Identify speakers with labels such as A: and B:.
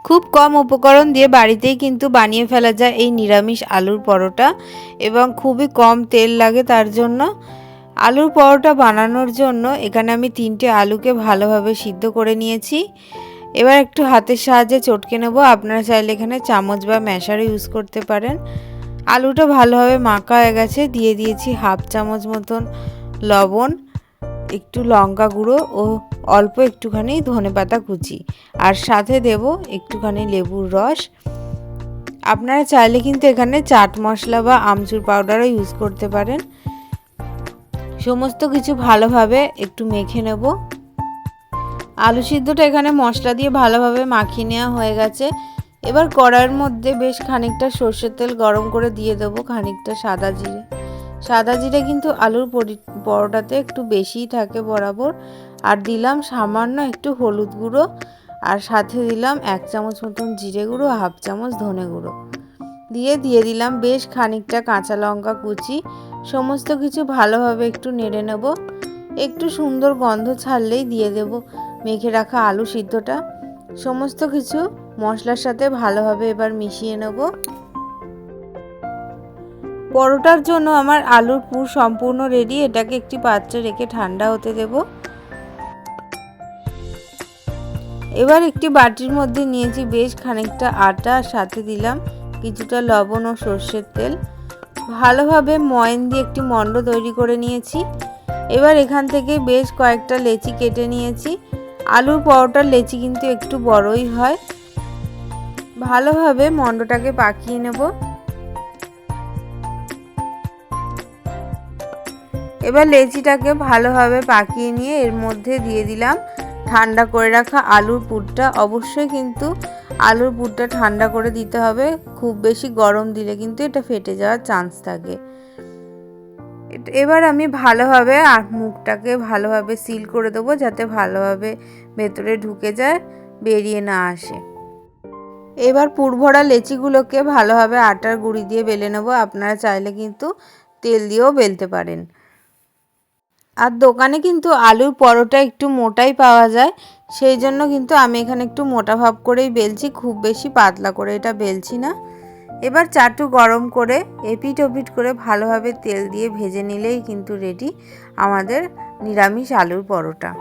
A: খুব কম উপকরণ দিয়ে বাড়িতেই কিন্তু বানিয়ে ফেলা যায় এই নিরামিষ আলুর পরোটা এবং খুবই কম তেল লাগে তার জন্য। আলুর পরোটা বানানোর জন্য এখানে আমি 3টে আলুকে ভালোভাবে সিদ্ধ করে নিয়েছি। এবার একটু হাতের সাহায্যে চটকে নেব। আপনারা চাইলে এখানে চামচ বা ম্যাশারও ইউজ করতে পারেন। আলুটা ভালোভাবে মাখা হয়ে গেছে। দিয়ে দিয়েছি হাফ চামচ মতন লবণ, একটু লঙ্কা গুঁড়ো ও অল্প একটুখানি ধনেপাতা কুচি, আর সাথে দেব একটুখানি লেবুর রস। আপনারা চাইলে কিন্তু এখানে চাট মশলা বা আমচুর পাউডারও ইউজ করতে পারেন। সমস্ত কিছু ভালোভাবে একটু মেখে নেব। আলু সিদ্ধটা এখানে মশলা দিয়ে ভালোভাবে মাখিয়ে নেওয়া হয়ে গেছে। এবার কড়াইয়ের মধ্যে বেশ খানিকটা সর্ষের তেল গরম করে দিয়ে দেবো খানিকটা সাদা জিরে। সাদা জিরে কিন্তু আলুর পরোটাতে একটু বেশিই থাকে বরাবর। আর দিলাম সামান্য একটু হলুদ গুঁড়ো, আর সাথে দিলাম 1 চামচ মতন জিরে গুঁড়ো, হাফ চামচ ধনে গুঁড়ো দিয়ে দিলাম বেশ খানিকটা কাঁচা লঙ্কা কুচি। সমস্ত কিছু ভালোভাবে একটু নেড়ে নেব। একটু সুন্দর গন্ধ ছাড়লেই দিয়ে দেব মেখে রাখা আলু সিদ্ধটা। সমস্ত কিছু মশলার সাথে ভালোভাবে এবার মিশিয়ে নেব। পরোটার জন্য আমার আলুর পুর সম্পূর্ণ রেডি। এটাকে একটি পাত্রে রেখে ঠান্ডা হতে দেব। এবার একটি বাটির মধ্যে নিয়েছি বেশ খানিকটা আটা, আর সাথে দিলাম কিছুটা লবণ ও সর্ষের তেল। ভালোভাবে ময়ান দিয়ে একটি মণ্ড তৈরি করে নিয়েছি। এবার এখান থেকে বেশ কয়েকটা লেচি কেটে নিয়েছি। আলুর পরোটার লেচি কিন্তু একটু বড়ই হয়। ভালোভাবে মণ্ডটাকে পাকিয়ে নেব। এবার লেচিটাকে ভালোভাবে পাকিয়ে নিয়ে এর মধ্যে দিয়ে দিলাম ঠান্ডা করে রাখা আলুর পুরটা। অবশ্যই কিন্তু আলুর পুরটা ঠান্ডা করে দিতে হবে। খুব বেশি গরম দিলে কিন্তু এটা ফেটে যাওয়ার চান্স থাকে। এবার আমি ভালোভাবে মুখটাকে ভালোভাবে সিল করে দেবো, যাতে ভালোভাবে ভেতরে ঢুকে যায়, বেরিয়ে না আসে। এবার পুরভরা লেচিগুলোকে ভালোভাবে আটার গুঁড়ি দিয়ে বেলে নেব। আপনারা চাইলে কিন্তু তেল দিয়েও বেলতে পারেন। আর দোকানে কিন্তু আলুর পরোটা একটু মোটাই পাওয়া যায়, সেই জন্য কিন্তু আমি এখানে একটু মোটা ভাব করেই বেলছি, খুব বেশি পাতলা করে এটা বেলছি না। এবার চাটু গরম করে এপিট ওপিট করে ভালোভাবে তেল দিয়ে ভেজে নিলেই কিন্তু রেডি আমাদের নিরামিষ আলুর পরোটা।